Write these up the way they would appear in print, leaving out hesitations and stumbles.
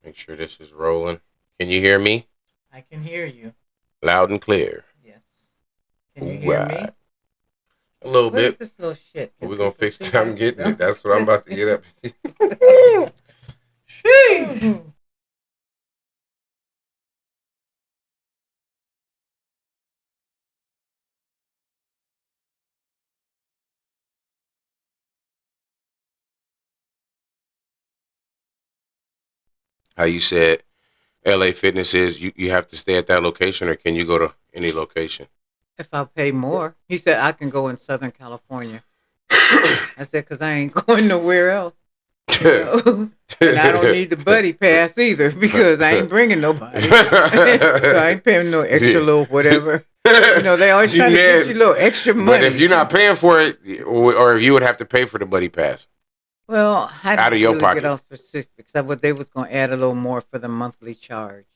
Make sure this is rolling. Can you hear me? I can hear you. Loud and clear. Yes. Can you Ooh, hear me? a little What is bit. this little shit? But Can we're going to people fix see it. I'm this? getting it. That's what I'm about to get up. Sheesh. Mhm. How you said LA Fitness is, you have to stay at that location or can you go to any location? If I pay more, he said I can go in Southern California. I said because I ain't going nowhere else, you know. And I don't need the buddy pass either because I ain't bringing nobody, so I ain't paying no extra little whatever. You know, they always trying to get you a little extra But if money. you're not paying for it, or if you would have to pay for the buddy pass Well, I out of didn't your really get pocket. off specifics. I what they was going to add a little more for the monthly charge.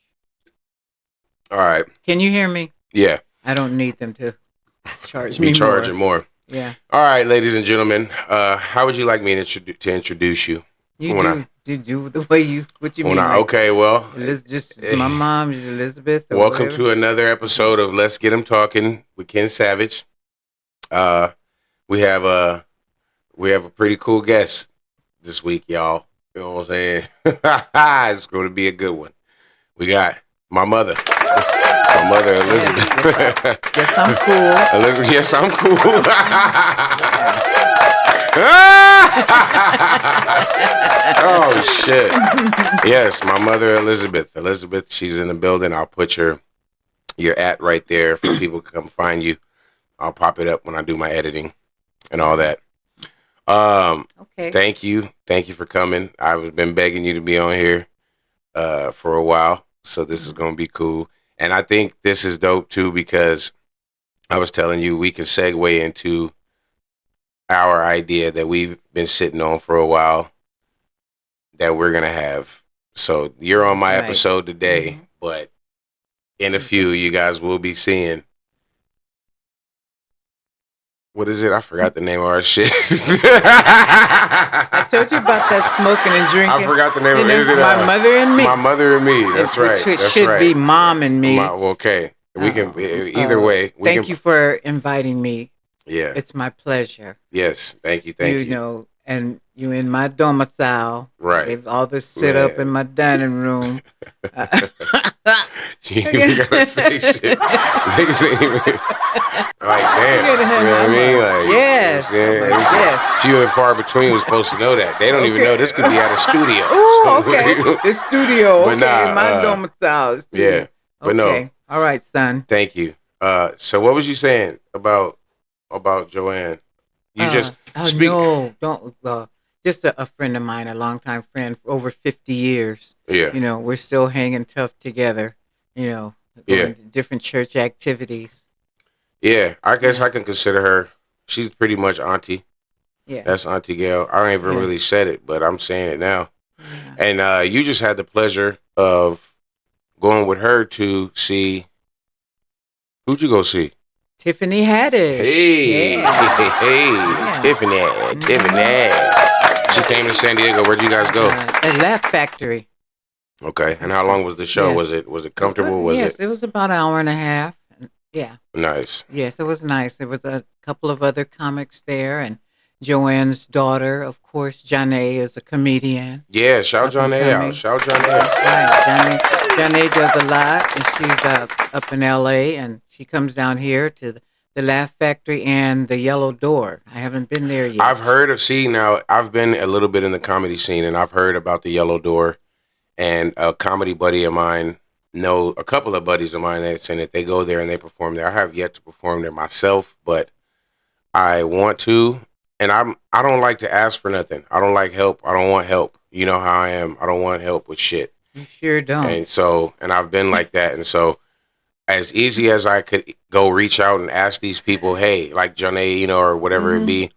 All right. Can you hear me? Yeah. I don't need them to charge Be me charging more. more. Yeah, All right, ladies and gentlemen. How would you like me to introduce you? you When I do. You do the way you. What you when mean, I like okay, well, Just my mom is Elizabeth or welcome whatever. to another episode of Let's Get 'Em Talking with Ken Savage. Uh, we have a pretty cool guest this week, y'all. You know what I'm saying? It's going to be a good one. We got my mother, my mother Yes, Elizabeth. yes, I'm cool. Elizabeth, yes, I'm Yeah. cool. Oh shit! Yes, my mother Elizabeth. Elizabeth, she's in the building. I'll put your at right there for people to come find you. I'll pop it up when I do my editing and all that. Um, Okay. thank you for coming. I've been begging you to be on here for a while, so this is Mhm. gonna be cool. And I think this is dope too because I was telling you we can segue into our idea that we've been sitting on for a while that we're gonna have. So you're on That's my right. episode today, Mm-hmm. but in a few you guys will be seeing what is it? I forgot the name of our shit. I told you about that smoking and I drinking. forgot the name You of it. know, Is it my mother and me. My Mother and Me? That's Which right. it That's should right. be mom and me. Well, okay. We can either way. We Thank can. you for inviting me. Yeah. It's my pleasure. Yes. Thank you. You Thank you. know, and you in my domicile. Right. They've all this set up in Man. my dining room. You gotta say shit. Niggas ain't even like damn. You know what I mean? Like yes, you know what I'm saying? yes. Few and far between was supposed to know that. They don't even know this could be at a studio. Oh, okay. The studio. But Okay, nah, my domicile yeah. studio. But no, Okay. All right, son. thank you. So what was you saying about Joanne? You just Oh speak. no, don't. Just a friend of mine, a longtime friend for over 50 years. Yeah, You know, we're still hanging tough together. You know, yeah, going to different church activities. yeah. I guess Yeah. I can consider her. She's pretty much auntie. That's Yes. Auntie Gail. I don't even Yes. really said it, but I'm saying it now. Yeah. And you just had the pleasure of going with her to see. Who'd you go see? Tiffany Haddish. Hey, Yeah. hey, Yeah. Tiffany, Mm-hmm. Tiffany. She came to San Diego. Where'd you guys go? At Laugh Factory. Okay. And how Okay. long was the show? Yes. Was it comfortable? Was Yes, it it was about an hour and a half. Yeah. nice? Yes, it was nice. There was a couple of other comics there, and Joanne's daughter, of course, Janae is a comedian, Yeah. Shout up and John A out. coming. Shout John A That's out. right. Janae does a lot, and she's up in L.A. and she comes down here to the Laugh Factory and the Yellow Door. I haven't been there I've yet. heard of. See now, I've been a little bit in the comedy scene, and I've heard about the Yellow Door. And a comedy buddy of mine know a couple of buddies of mine that's in it. They go there and they perform there. I have yet to perform there myself, but I want to. And I don't like to ask for nothing. I don't like help. I don't want help. You know how I am. I don't want help with shit. You sure don't. And so, and I've been like that. And so, as easy as I could go reach out and ask these people, hey, like Johnny, or whatever it Mm-hmm. be,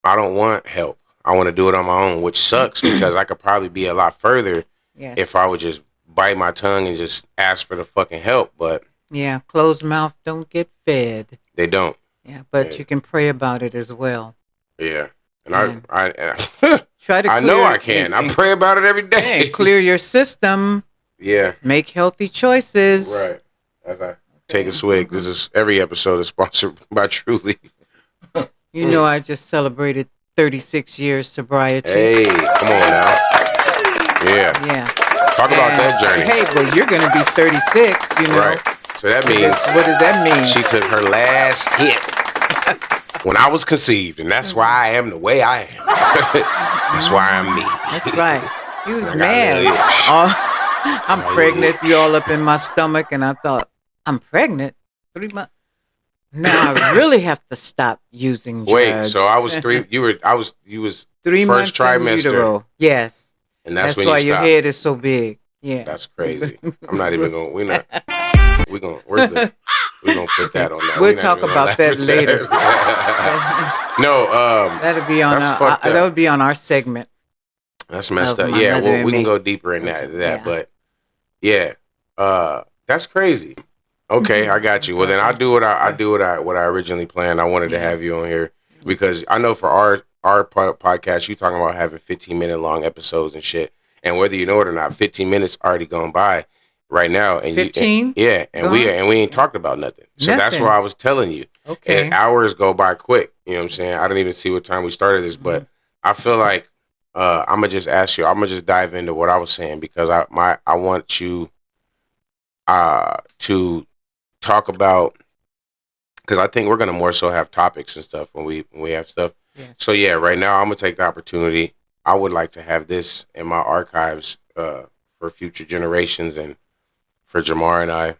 I don't want help. I want to do it on my own, which sucks because I could probably be a lot further Yes. if I would just bite my tongue and just ask for the fucking help, but Yeah. Closed mouth don't get fed. they don't. Yeah, but And, you can pray about it as well. yeah, and And I Try to I know clear I can. I pray about it every day. and clear your system. Yeah. Make healthy choices. Right. As I take a swig, this is every episode is sponsored by Truly. You know, I just celebrated 36 years sobriety. Hey, come on now. Yeah. Yeah. Talk about that journey. Hey, well, you're going to be 36, you know. Right. So that means what does that mean? she took her last hit when I was conceived, and that's why I am the way I am. That's why I'm me. That's right. He was mad. I'm pregnant. You all up in my stomach, and I thought, I'm pregnant? 3 months. Now I really have to stop using drugs. Wait, so I was 3. You was 3 months first trimester. in utero. Yes. And that's when why you your stopped. head is so big. Yeah. That's crazy. I'm not even going. We're gonna put that on that. We'll talk about that later. No, that'll be on that would be on our segment. That's messed up. Yeah, well, we can go deeper in that, but yeah, that's crazy. Okay, I got you. Well, then I'll do what I originally planned. I wanted to have you on here because I know for our podcast, you talking about having 15-minute long episodes and shit, and whether you know it or not, 15 minutes already gone by right now, and 15. We ain't talked about nothing. So that's why I was telling you. Okay. And hours go by quick. You know what I'm saying? I didn't even see what time we started this, but I feel like I'm gonna just ask you. I'm gonna just dive into what I was saying because I want you to talk about, because I think we're gonna more so have topics and stuff when we have stuff. Yes. So yeah, right now I'm gonna take the opportunity. I would like to have this in my archives for future generations and for Jamar and I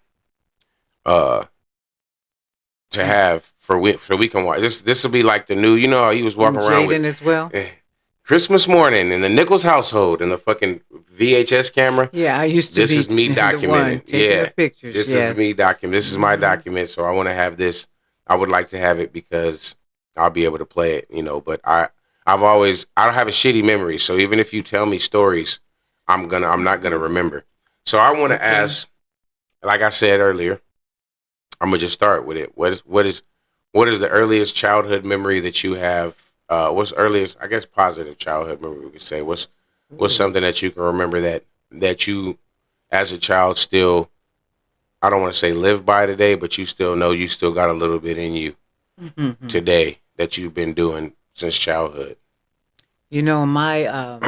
to have so we can watch this. This will be like the new. You know how he was walking around with as well. Christmas morning in the Nichols household and the fucking VHS camera. Yeah, I used to. This is me documenting. The pictures. This is me document. This is my document. So I want to have this. I would like to have it because I'll be able to play it. You know, but I don't have a shitty memory. So even if you tell me stories, I'm not gonna remember. So I want to ask, like I said earlier, I'm gonna just start with it. What is the earliest childhood memory that you have? What's earliest, I guess, positive childhood memory we could say? What's something that you can remember that you, as a child, still, I don't want to say live by today, but you still know you still got a little bit in you today that you've been doing since childhood? You know, my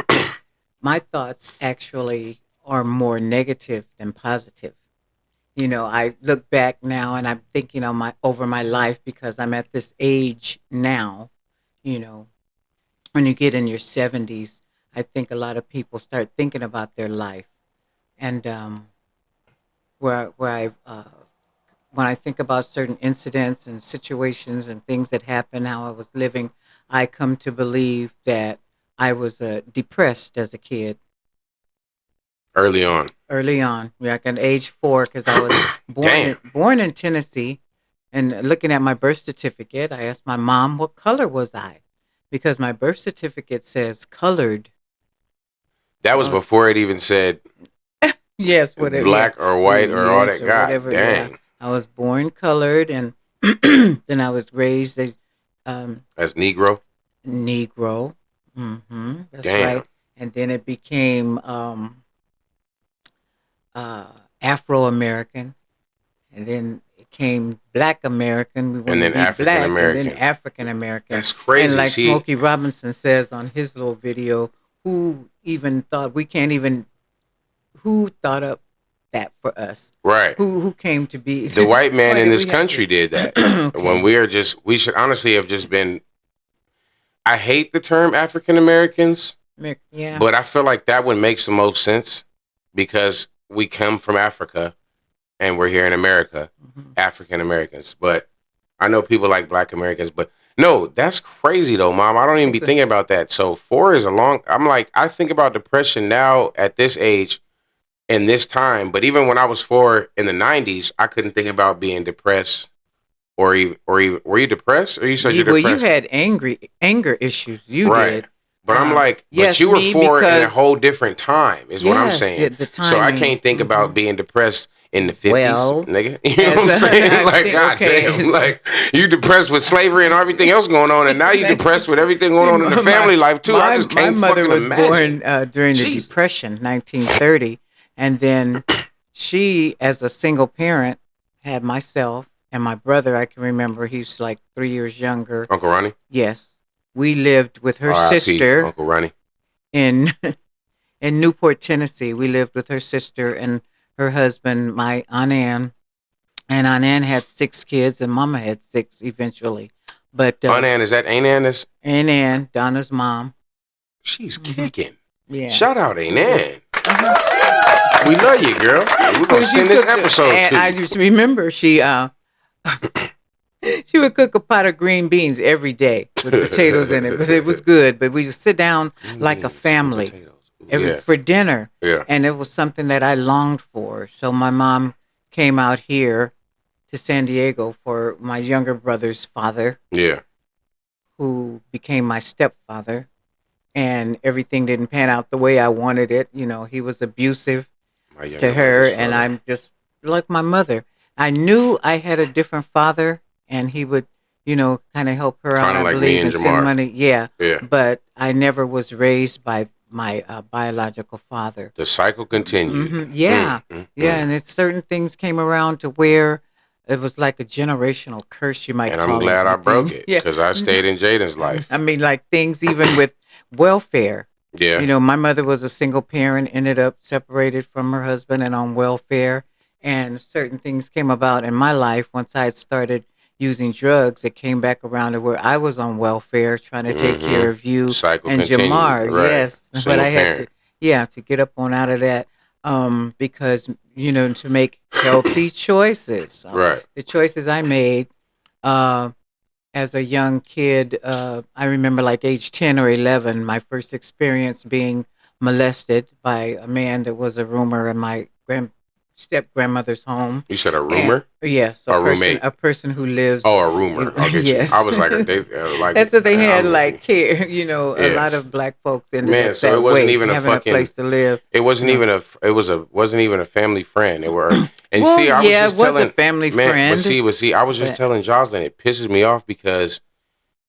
my thoughts actually are more negative than positive. You know, I look back now and I'm thinking on over my life because I'm at this age now. You know, when you get in your 70s, I think a lot of people start thinking about their life, and when I think about certain incidents and situations and things that happened, how I was living, I come to believe that I was depressed as a kid. Early on, like at age 4, because I was born in Tennessee. And looking at my birth certificate, I asked my mom, what color was I? Because my birth certificate says colored. That was before it even said whatever, black or white or all that. God whatever, dang. Yeah. I was born colored, and then I was raised as Negro. Negro. Mm-hmm. That's Damn. right. And then it became Afro-American. And then it came Black American. And then African American. And then African American. That's crazy. And like Smokey Robinson says on his little video, who thought up that for us? Right. Who came to be? The white man in this country did that. Okay. When we should honestly have just been, I hate the term African Americans. Yeah. But I feel like that one makes the most sense because we come from Africa. And we're here in America, African Americans. But I know people like Black Americans. But no, that's crazy though, Mom. I don't even be thinking about that. So 4 is I think about depression now at this age and this time. But even when I was 4 in the 90s, I couldn't think about being depressed or even were you depressed? Or you said you're depressed? Well, you had anger issues. You did. But I'm like, but yes, you were me four in a because whole different time, is what I'm yes, saying. the So I timing. can't think about being depressed in the 50s, Well, nigga. You know as what I'm saying? I Like, think, god okay, damn. Like, you depressed with slavery and everything else going on, and now you depressed with everything going on in the family life too. I just my can't mother fucking was imagine. born during the Jesus. Depression, 1930, and then she, as a single parent, had myself and my brother. I can remember he's like 3 years younger. Uncle Ronnie? Yes, we lived with her R.I.P. sister Uncle Ronnie. in in Newport, Tennessee. We lived with her sister and her husband, my Aunt Ann. And Aunt Ann had 6 kids, and Mama had 6 eventually. But Aunt Ann, is that Aunt Ann? Aunt Ann, Donna's mom, She's hmm kicking. yeah, Shout out Aunt yeah. Ann. Uh-huh. We love you, girl. We're going Well, to she send this cooked, episode and to I you. just remember she would cook a pot of green beans every day with potatoes in it, but it was good. But we just sit down Green like a beans and family potatoes. every Yeah, for dinner, yeah, and it was something that I longed for. So my mom came out here to San Diego for my younger brother's father, yeah. who became my stepfather, and everything didn't pan out the way I wanted it. You know, he was abusive My to younger her, brother's and father. I'm just like my mother. I knew I had a different father, and he would, kind of help her out, Kind of I like me believe, and and send Jamar. money. Yeah, Yeah. but I never was raised by my biological father. The cycle continued. Yeah, yeah, Mm. and it's certain things came around to where it was like a generational curse, you might And I'm call it, glad I with broke things. it Yeah, because I stayed in Jaden's I life. mean, like things even with welfare. Yeah. My mother was a single parent, ended up separated from her husband and on welfare. And certain things came about in my life once I had started using drugs. It came back around to where I was on welfare trying to take care Mm-hmm. of you Cycle and continued. Jamar. Right. Yes. But Single I had to, parent. yeah, to get up on out of that because, to make healthy choices. So Right. the choices I made, uh, as a young kid, I remember like age 10 or 11, my first experience being molested by a man that was a roomer in my step grandmother's home. You said a And rumor? yes, A roommate? a person who lives, Oh, a rumor. I'll get you. I yes. was like, they like, That's what they had, I'm, like care. A yeah. lot of black folks ended Man, up so it that wasn't way, even a having a fucking place to live. it wasn't You know. even a wasn't even a family friend. It were and Well, see, I was yeah, it just was a telling family man, friend, but see, I was just but telling Jocelyn, it pisses me off because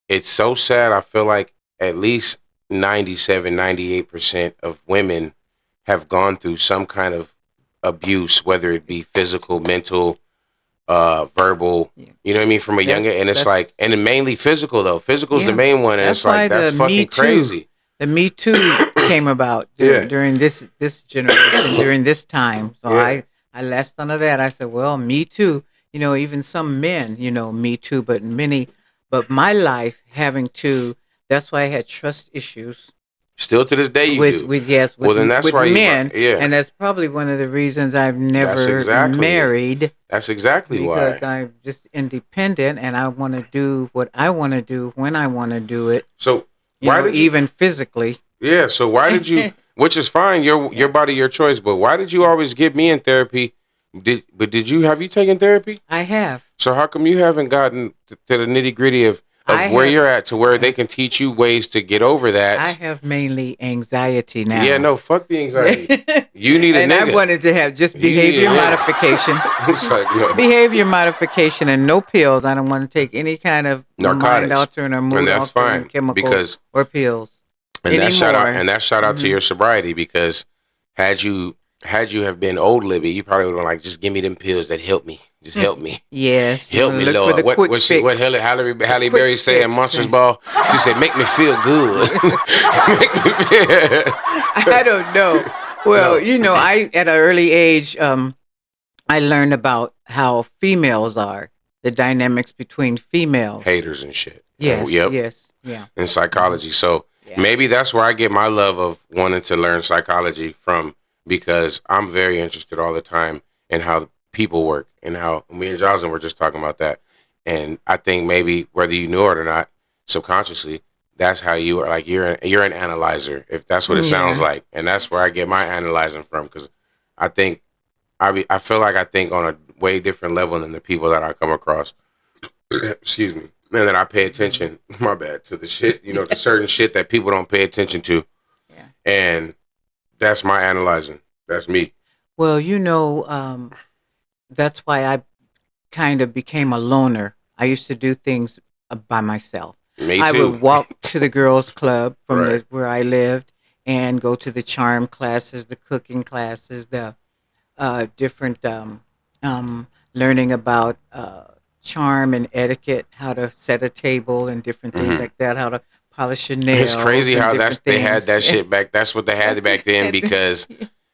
it's so sad. I feel like at least 97, 98% of women have gone through some kind of abuse, whether it be physical, mental, verbal, yeah, you know what I mean, from a younger, and it's that's like, and mainly physical though. Physical is the yeah. main one, and That's it's like why that's fucking crazy. The Me Too came about Yeah, during this generation, during this time. So yeah. I latched onto that. I said, well, Me Too. Even some men, Me Too, but my life having to. That's why I had trust issues Still to this day, you do. with yes Well, then that's with why you, men, yeah. and that's probably one of the reasons I've That's never exactly it. married, That's exactly because why. I'm just independent and I want to do what I want to do when I want to do it, So why did you? even physically. Yeah. So why did you? Which is fine. Your Yeah, body, your choice. But why did you always get me in therapy? Did you have you taken therapy? I have. So how come you haven't gotten to the nitty gritty I of where have. you're at to where they uh, can teach you ways to get over I that? have mainly anxiety Yeah. now. No. Fuck the anxiety. Yeah. You need a And I nigga. wanted to have just You need a behavior modification. nigga. It's like yo, Behavior modification and no pills. I don't want to take any kind of mind narcotics, altering or and mood that's altering fine chemical because or pills and anymore. that shout out to Hmm your sobriety because had you have been old Libby, you probably would have like just give me them pills that Yes, you help want to me, look for Lord. the quick What fix. The Halle quick Berry say in fix. Monsters Ball? She said, "Make me feel good." Make me I don't know. Well, no I at an early age, I learned about how females are, the dynamics between females. haters and shit. And Yes, yep, yes, yeah, in hmm psychology. So yeah. maybe that's where I get my love of wanting to learn psychology from because I'm very interested all the time in how people work and how me and Jocelyn were just talking about that. And I think maybe whether you knew it or not, subconsciously, that's how you are. Like you're an analyzer, if that's what it sounds Yeah. like, and that's where I get my analyzing from. Because I think I feel like I think on a way different level than the people that I come across. Excuse me. And then I pay Mm-hmm. attention, my bad, to the shit, to certain shit that people don't pay attention to. Yeah. And that's my analyzing. That's me. Well, that's why I kind of became a loner. I used to do things by myself. Me I too. would walk to the girls' club from Right. the where I lived and go to the charm classes, the cooking classes, the different learning about charm and etiquette, how to set a table and different things Hmm. like that, how to polish your It's nails crazy and how different they had things. that shit back. That's what they had back then And because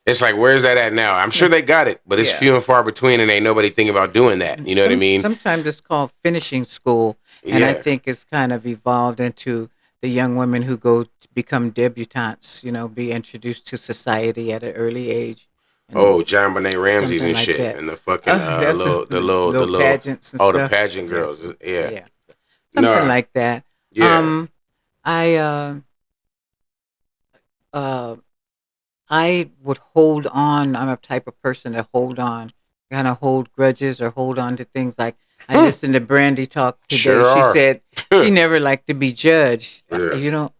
it's like, where's that at now? I'm sure they got it, but it's yeah. few and far between, and ain't nobody thinking about doing that. You know what I mean? Sometimes it's called finishing school, and I Yeah. think it's kind of evolved into the young women who go to become debutantes. Be introduced to society at an early age, and Oh, John Bonet Ramses something and like shit, that. and the fucking That's a little the little pageants and the stuff. pageant Yeah, girls. Yeah. yeah, something Nah. like that. Yeah. Um, I uh I would hold on. I'm a type of person that hold on, kind of hold grudges or hold on to things. Like I Hmm. listened to Brandy talk today. Sure She are. said she never liked to be judged. Yeah.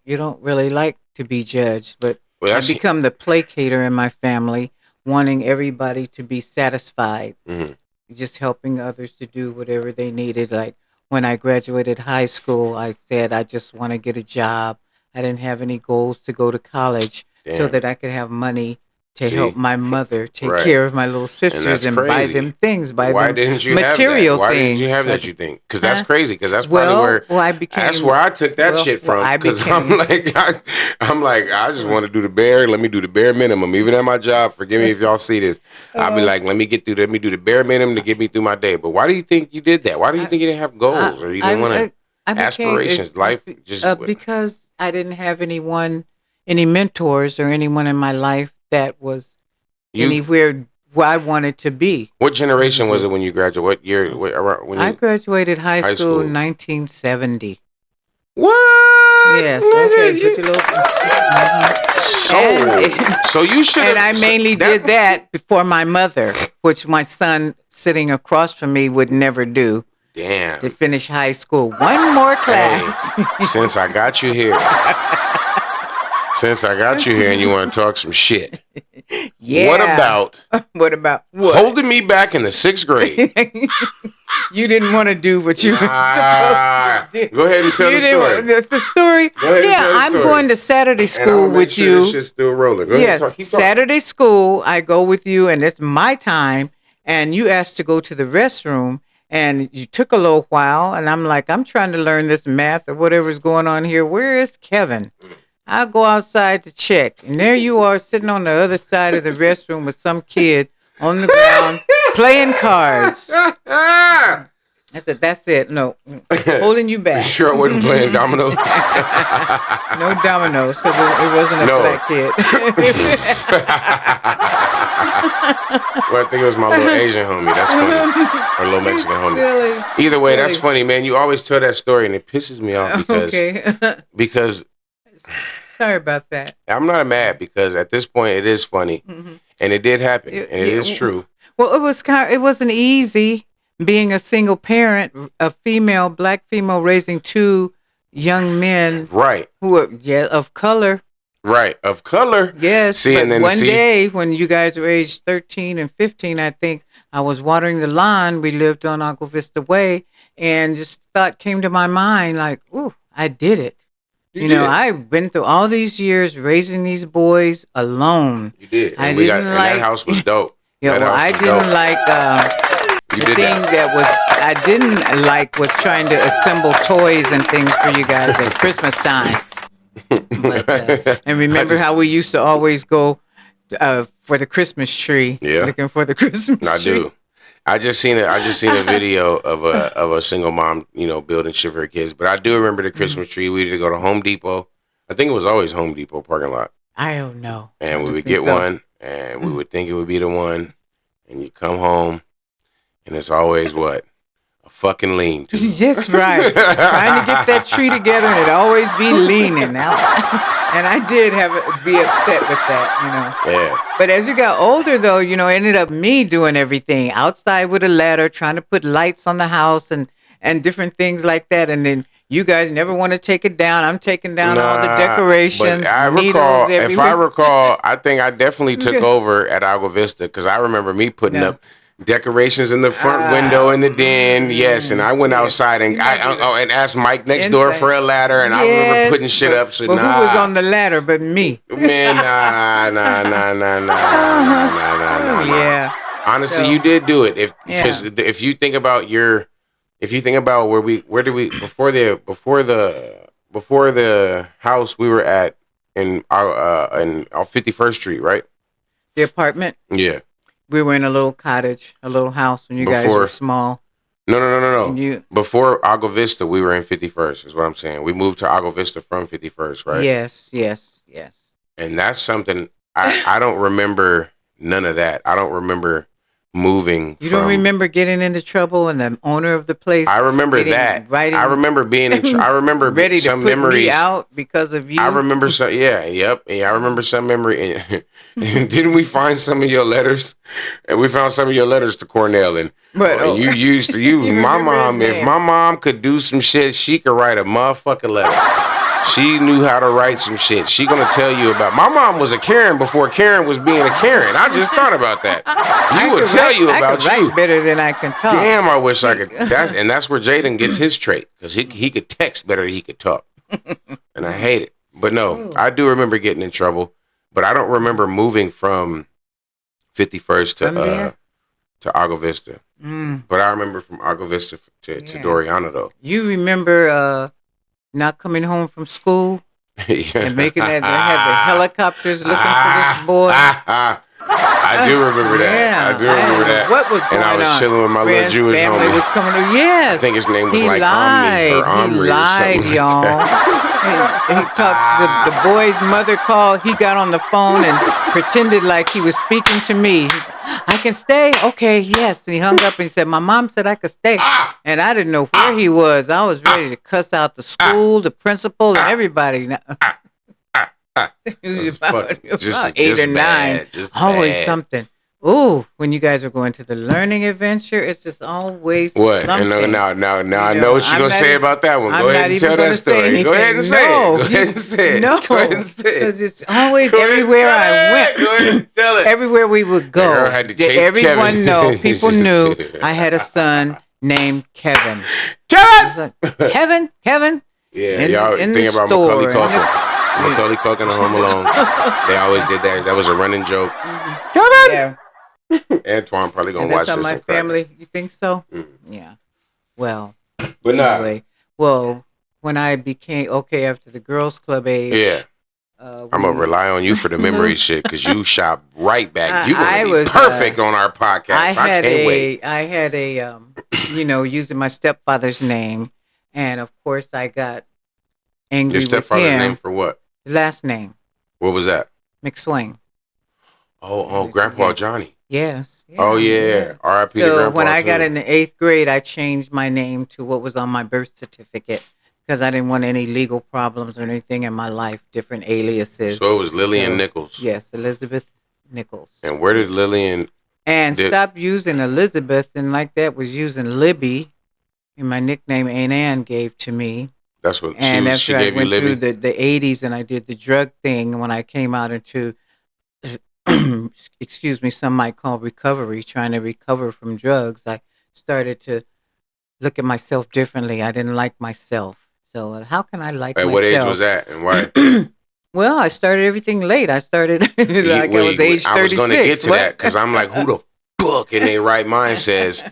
You don't really like to be judged, but Well, I that's. become the placater in my family, wanting everybody to be satisfied, Mhm. just helping others to do whatever they needed. Like when I graduated high school, I said I just want to get a job. I didn't have any goals to go to college so Damn. that I could have money to help See. my mother take Right. care of my little And sisters that's and buy crazy. them things, buy Why them didn't you have that? material Why didn't you things. have that? You think? Because that's Huh? crazy. Because that's probably Well, where well, I that's became where I took that shit well, from. I Because I'm became like, I'm like, I just want to do the bare. Let me do the bare minimum. Even at my job, forgive me if y'all see this. I'll be uh, like, let me do the bare minimum to get me through my day. But why do you think you did that? Why do you I, think you didn't have I, goals or you didn't want to I became aspirations? Life just because I didn't have any mentors or anyone in my life that was you. anywhere where I wanted to be. What As a generation was it group. when you graduated? What year? Around when I you graduated high high school in school? 1970. What Yes. nigga? Okay. Put your little. And So you should and I have mainly that. did that before my mother, which my son sitting across from me would never do. To Damn. finish high school, one more Hey, class. since I got you here, and you want to talk some shit, what Yeah. about What about what? holding me back in the sixth grade? You didn't want to do what you were supposed Nah. to do. Go ahead and tell You the didn't story. want that's the story. Go ahead and Yeah, tell the I'm story. going to Saturday And I'm school gonna make with sure this you. shit's still rolling. Go ahead and Yeah, talk. Keep talking. Saturday school, I go with you, and it's my time. And you asked to go to the restroom, and you took a little while. And I'm like, I'm trying to learn this math or whatever's going on here. Where is Kevin? I'll go outside to check. And there you are sitting on the other side of the restroom with some kid on the ground playing cards. I said, that's it. No, holding you You back. sure I wasn't playing dominoes? No dominoes because it wasn't a No. black kid. Well, I think it was my little Asian homie. That's funny. Or little You're Mexican homie. silly. Either way, that's Silly. funny, man. You always tell that story and it pisses me off Okay. because Sorry about that. I'm not mad because at this point it is funny Mhm. and it did happen Yeah, and it yeah. is true. Well, it wasn't easy being a single parent, a female, black female raising two young men Right. who were of color. Right. Of color. Yes, See, but and then one see. day when you guys were aged 13 and 15, I think I was watering the lawn. We lived on Agua Vista Way, and just thought came to my mind like, "Ooh, I did it." You did. I've been through all these years raising these boys alone. You did. I And we got didn't and that like, house was dope. yeah, That well, house I was didn't dope. like You the did thing that. that I didn't like was trying to assemble toys and things for you guys at Christmas time. But and I remember just how we used to always go for the Christmas tree, yeah, looking for the Christmas I tree. do. I just seen a video of a single mom, building shit for her kids. But I do remember the Mhm. Christmas tree. We used to go to Home Depot. I think it was always Home Depot parking lot. I don't know. I And we just would think get so. one and we would think it would be the one and you come home and it's always what? A fucking lean to. Just right. Trying to get that tree together and it always be leaning out. And I did be upset with that. Yeah. But as you got older, though, it ended up me doing everything outside with a ladder, trying to put lights on the house and and different things like that. And then you guys never want to take it down. I'm taking down all the Nah, but decorations, I needles recall, if I everywhere. recall, I think I definitely took over at Agua Vista because I remember me putting No. up decorations in the front window in the den. Yes, and I went Yeah. outside and You might be the and asked Mike next door for inside. a ladder, and I remember putting Yes, shit up. So but who was nah, on the ladder but me? man, Oh nah. yeah. Honestly, you So did do it. Because yeah, if you think about if you think about where did we before the house we were at in our 51st Street, right? the apartment. Yeah. We were in a little cottage, a little house when you guys were Before small, no. and you. Before Agua Vista, we were in 51st. Is what I'm saying. We moved to Agua Vista from 51st, right? Yes, yes, yes. And that's something I don't remember none of that. I don't remember moving You don't from. remember getting into trouble and the owner of the place I remember getting that. I writing remember being in. I remember ready to some put me memories. out because of I you? remember some. Yeah, yep. Yeah, I remember some memory. And didn't we find some of your letters? And we found some of your letters to Cornell. But And you used to you. you My remember his mom. If name. my mom could do some shit, she could write a motherfucking letter. She knew how to write some shit. She gonna tell you about. My mom was a Karen before Karen was being a Karen. I just thought about that. You would tell you I about can you. write better than I can talk. Damn, I wish I could. That's where Jaden gets his trait because he could text better than he could talk, and I hate it. But no, Ooh. I do remember getting in trouble, but I don't remember moving from 51st From there? to Agua Vista. Mm, But I remember from Agua Vista to yeah. Doriana though. You remember not coming home from school and making that they had the helicopters looking for this boy? I do remember that. Yeah, I do remember that. What was going And I was on? chilling with my little Friends, Jewish family homie. was coming to. Yes, I think his name was he like lied. Omni or Omri he or lied, something y'all. like that. He talked. The boy's mother called. He got on the phone and pretended like he was speaking to me. I can stay. Okay, yes. And he hung up and he said, "My mom said I could stay." And I didn't know where he was. I was ready to cuss out the school, the principal, and everybody. He was about 8 or 9. Always something. Ooh, when you guys are going to the learning adventure, it's just always What? something. And now I know what you're gonna say about that one. Go ahead and tell that story. Go ahead and say it. Go ahead and say it. No, Go ahead and say it. because it's always everywhere I went. Go ahead and tell it. Everywhere we would go, Girl had to chase everyone Kevin. know. People knew I had a son named Kevin. Kevin. Kevin. Yeah, in y'all the think about store, Macaulay Culkin. Macaulay Culkin and Home Alone. They always did that. That was a running joke. Kevin. Yeah. Antoine probably gonna And watch that's this. how my family. You think so? Mm. Yeah. Well. But anyway, well, when I became after the girls' club age. Yeah. I'm gonna rely on you for the memory shit because you shot right back. You gonna be perfect on our podcast. I can't wait. I had a using my stepfather's name, and of course I got angry Your stepfather's with him. name for what? Last name. What was that? McSwain. Oh, Grandpa Johnny. Yes. Yeah, R.I.P. to Grandpa. So when I got in the 8th grade, I changed my name to what was on my birth certificate because I didn't want any legal problems or anything in my life, different aliases. So it was Lillian Nichols. Yes, Elizabeth Nichols. And where did Lillian... Stop using Elizabeth and like that was using Libby. And my nickname Aunt Ann gave to me. That's what she gave you, Libby? Through the 80s and I did the drug thing when I came out into... excuse me, some might call recovery, trying to recover from drugs. I started to look at myself differently. I didn't like myself. So how can I like myself? At what age was that and why? Well, I started everything late. I started I was age 36. I was going to get to that because I'm like, who the fuck in their right mind says,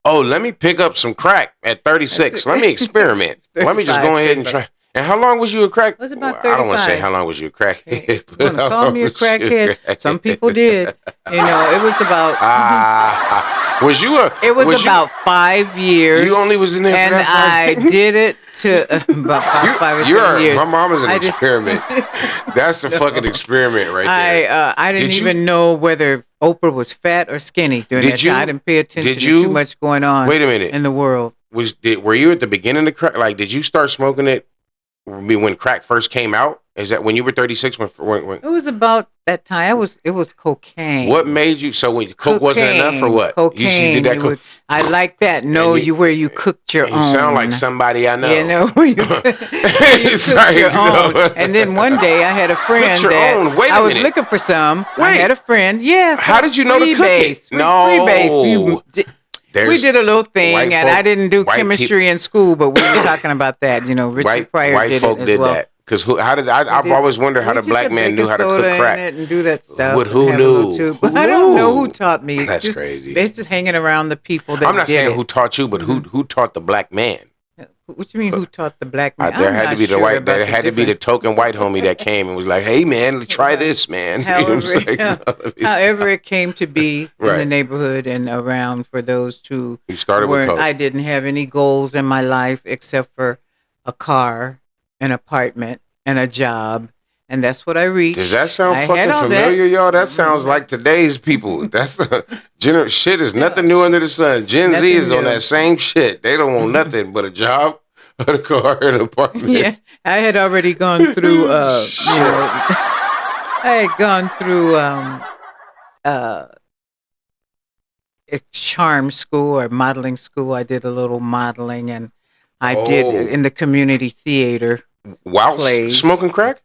oh, let me pick up some crack at 36. Let me experiment. Let me just go ahead and try. And how long was you a crack? It was about 35. I don't want to say how long was you a crackhead. You want to call me a crackhead? Some people did. It was about... was you a... It was about 5 years. You only was in there for that 5 years? I did it to about 5 or 7 years. My mom is an experiment. That's the fucking experiment right there. I didn't even know whether Oprah was fat or skinny during that time. I didn't pay attention to too much going on in the world. Were you at the beginning of crack? Like, did you start smoking it when crack first came out? Is that when you were 36? When It was about that time. It was cocaine. what made you? So when coke wasn't enough, or Cocaine, what? You did cocaine. that You coke, would. I like that. and No, you where you cooked your and you sound like own. somebody I You know. know, where you It's cooked like, your own. And then one day I had a cooked friend your that own. Wait I a was minute. looking for some. I Wait. had a friend. Yes, How did you know to cook it? free base. No. We There's did a little thing, white and I folk. didn't do White people. chemistry in school, but we were talking about that. You know, Richard Pryor White did it folk as did well. that. Because how did We I've did. always wondered how We the just black had man knew baking how to cook soda in crack. it and do that stuff But and who have a little knew? tube. Who But I don't know who knew? taught me. That's Just crazy. it's just hanging around the people that I'm not did saying it. who taught you, but who taught the black man? What you mean? Who taught the black man? There I'm had to not be the sure white. about There the had to be the different. token white homie that came and was like, "Hey man, try this, man." You know what I'm However, saying? however it came to be in the Right. neighborhood and around for those who You started with weren't. coke. I didn't have any goals in my life except for a car, an apartment, and a job, and that's what I reached. Does that sound I had fucking all familiar, that. y'all? That sounds like today's people. That's shit is nothing new under the sun. Gen Z Nothing is on new. that same shit. They don't want nothing but a job, a car, and an apartment. Yeah, I had already gone through. Shit. I had gone through uh a charm school or modeling school. I did a little modeling, and I did Oh. in the community theater While plays. smoking crack?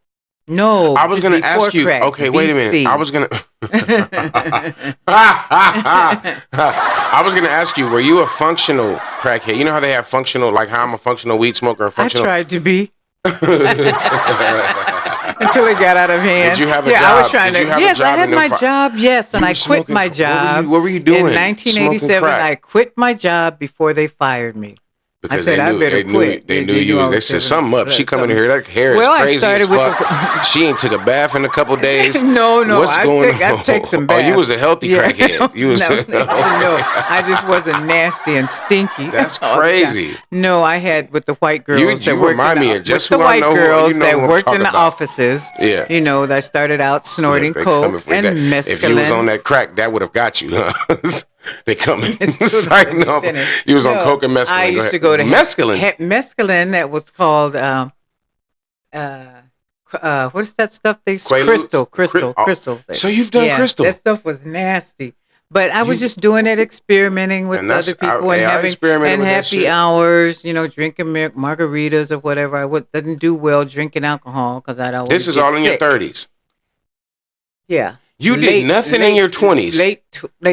No, I was gonna ask you. crack, Okay, wait a minute. BC. I was gonna. I was gonna ask you. Were you a functional crackhead? You know how they have functional, like how I'm a functional weed smoker. I Functional. tried to be until it got out of hand. Did you have a yeah, job? I was trying Did to. you have a Yes, job I had in them my job. Yes, and You I were quit smoking- my what were job. What were you doing? In 1987, Smoking crack. I quit my job before they fired me. Because I said, I better quit. They knew you was. They said something up. She coming here. That hair is Well, I crazy started as with fuck. She ain't took a bath in a couple days. No, What's going on? I've taken some baths. Oh, you was a healthy crackhead. You was. no, I just wasn't nasty and stinky. That's all the time. crazy. No, I had with the white girls You that worked remind in me the, of just with the who I white know who- girls you know that who I'm worked in talking the about. offices. Yeah. You know, that started out snorting They coke coming for and that. mescaline. If you was on that crack, that would have got you. Huh? They coming. It's like, no, Finish. you was on coke and mescaline. I used to go to mescaline. Mescaline that was called what is that stuff they Quaaludes? crystal. So you've done crystal. That stuff was nasty. But I was just doing it, experimenting with other people and having and happy hours, you know, drinking margaritas or whatever. Didn't do well drinking alcohol because I'd always This is get all in your sick. 30s. Yeah. You did nothing in your 20s. Late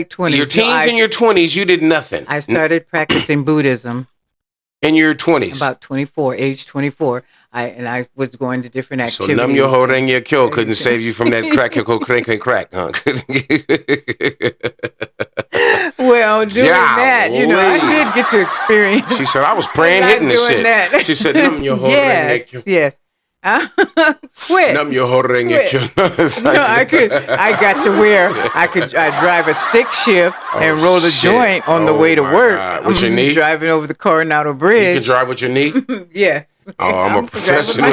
20s. Your teens and your 20s, you did nothing. I started practicing Buddhism in your 20s. About 24, age 24. I was going to different activities. So numb your hold and your kill couldn't save you from that crack, huh? Well, doing that, you know, I did get to experience. She said, I was praying, hitting this shit. That. She said, numb your hold and your kill. Yes. Quit. Numb your hold and your kill. I got to where I drive a stick shift and roll a joint on the way to work. God. With your knee? Driving over the Coronado Bridge. You can drive with your knee? Yes. Oh, I'm a professional.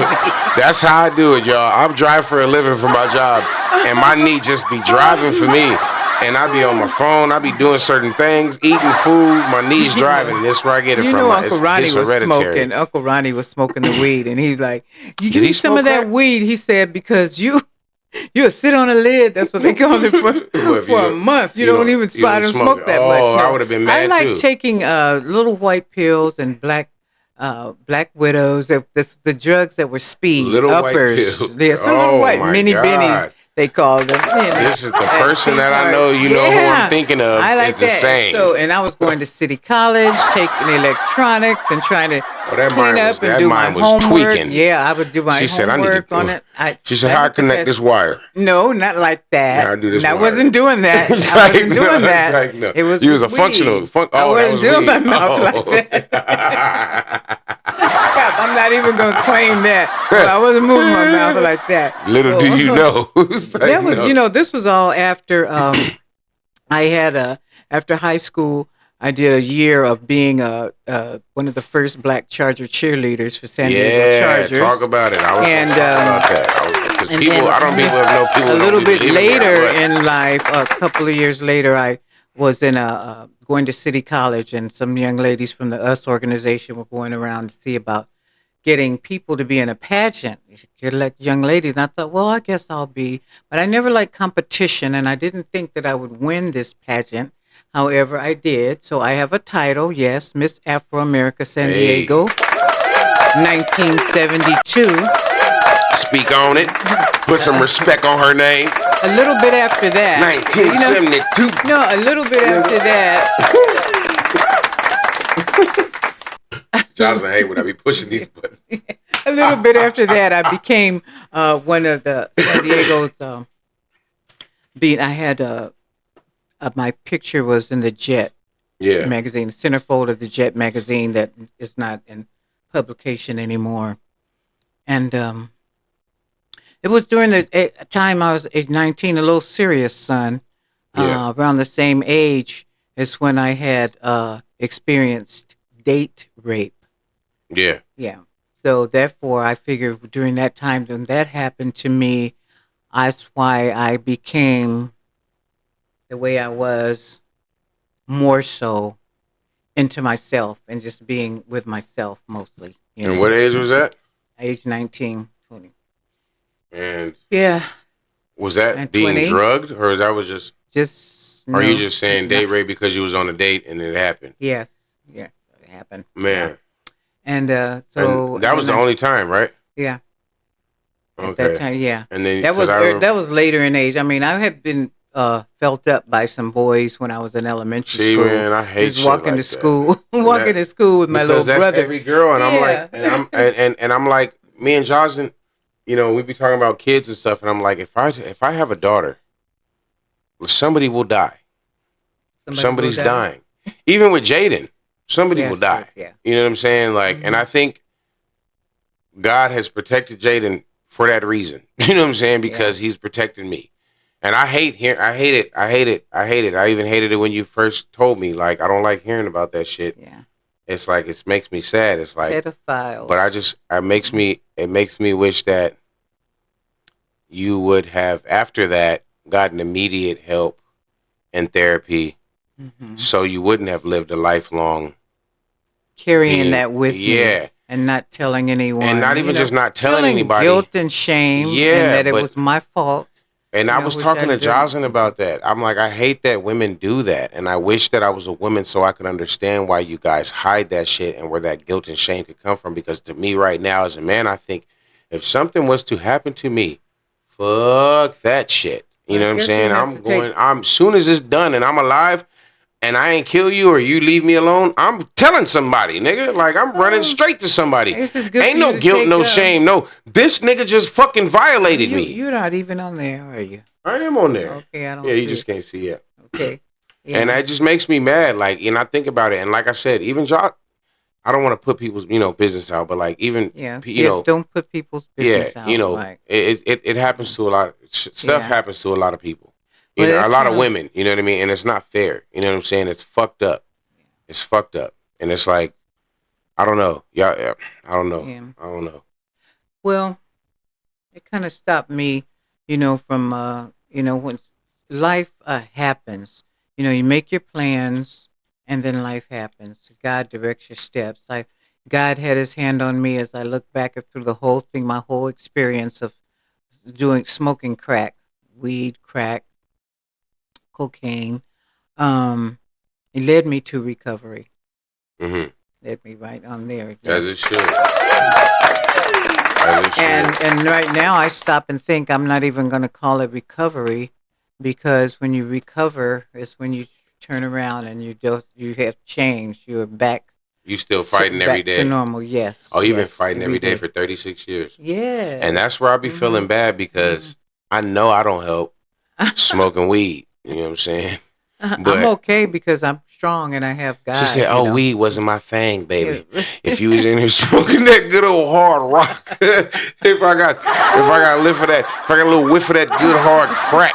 That's how I do it, y'all. I'm driving for a living for my job, and my knee just be driving for me. And I be on my phone. I be doing certain things, eating food. My knees driving. And this where I get it from. You know, Uncle Ronnie was hereditary. smoking. Uncle Ronnie was smoking the weed, and he's like, "You give me some of that weed." He said, "Because you'll sit on a lid." That's what they call it for a month. You don't even spot and smoke that much. Oh, I would have been mad too. I like taking little white pills and black widows. The drugs that were speed little uppers. White pills. Yeah, some little white mini bennies. They call them. You know, this is the person that I know. You know who I'm thinking of. I like is the that. same. So, and I was going to City College, taking electronics, and trying to clean up and do my homework. Tweaking. Yeah, I would do my homework on it. She said, "How I connect this wire?" No, not like that. I do this. I wasn't doing that. I wasn't doing that. Like, no. It was. You was a weed. functional. I wasn't doing my mouth like that. I'm not even going to claim that. Well, I wasn't moving my mouth like that. Little do you know. That was, you know, this was all after I had after high school. I did a year of being one of the first black Charger cheerleaders for San Diego Chargers. Yeah, talk about it. I was talking about that. Because people, I don't people have no people. A little bit later in life, a couple of years later, I was in going to City College, and some young ladies from the US organization were going around to see about getting people to be in a pageant. You should let young ladies. And I thought, well, I guess I'll be. But I never liked competition, and I didn't think that I would win this pageant. However, I did. So I have a title, yes, Miss Afro America San Hey, Diego, 1972. speak on it. Put some respect on her name. A little bit after that. 1972. No, a little bit after that. Jocelyn hate when I be pushing these buttons. A little bit after that, I became one of the San Diego's. I had my picture was in the Jet magazine, the centerfold of the Jet magazine that is not in publication anymore, and it was during the time I was age 19, a little serious, son. Around the same age as when I had experienced date rape. Yeah. Yeah. So therefore, I figured during that time when that happened to me, that's why I became the way I was, more so into myself and just being with myself mostly. And what age was that? Age 19, 20. And yeah. Was that and being 20. drugged, or that was just? Just. Are you just saying date rape because you was on a date and it happened? Yes. Yeah. It happened. Man. Yeah. And so and that was the only time, right? Yeah. At Okay. that time, yeah. And then that was later in age. I mean, I had been felt up by some boys when I was in elementary school. Man, I hate just walking shit to school, walking to school with my little that's brother. Every girl, and I'm like, and I'm like, me and Jocelyn, you know, we be talking about kids and stuff, and I'm like, if I have a daughter, somebody will die. Somebody's dying. Even with Jaden, somebody will die. Yeah. You know what I'm saying? Like, and I think God has protected Jaden for that reason. You know what I'm saying? Because he's protecting me. And I hate it. I even hated it when you first told me. Like, I don't like hearing about that shit. Yeah. It's like, it makes me sad. It's like pedophiles. But it makes me wish that you would have, after that, gotten immediate help and therapy, so you wouldn't have lived a lifelong carrying that with me. And not telling anyone. And not even just not telling anybody. Guilt and shame. Yeah. And that it was my fault. And I was talking to Jocelyn about that. I'm like, I hate that women do that. And I wish that I was a woman so I could understand why you guys hide that shit and where that guilt and shame could come from. Because to me right now as a man, I think if something was to happen to me, fuck that shit. You know what I'm saying? I'm soon as it's done and I'm alive, and I ain't kill you or you leave me alone, I'm telling somebody, nigga. Like, I'm running straight to somebody. Ain't no guilt, no shame. No, this nigga just fucking violated me. You're not even on there, are you? I am on there. Okay, I don't see you just can't see it. Okay. Yeah. And that just makes me mad. Like, and I think about it. And like I said, even I don't want to put people's, business out, but like even, don't put people's business out. It happens to a lot. Stuff happens to a lot of people. A lot of women, you know what I mean? And it's not fair. You know what I'm saying? It's fucked up. It's fucked up. And it's like, I don't know. Yeah, I don't know. Yeah. I don't know. Well, it kind of stopped me, from, when life happens, you make your plans and then life happens. God directs your steps. God had his hand on me as I look back through the whole thing, my whole experience of smoking crack, weed, crack, cocaine. It led me to recovery. Led me right on there. As it should. And right now I stop and think I'm not even going to call it recovery, because when you recover is when you turn around and you have changed. You're back. You still fighting every day? To normal, yes. Oh, you've been fighting every day for 36 years. Yeah. And that's where I be feeling bad, because I know I don't help smoking weed. You know what I'm saying? But I'm okay because I'm strong and I have God. She said, weed wasn't my thing, baby. If you was in here smoking that good old hard rock, if I got a whiff of that, if I got a little whiff of that good hard crack.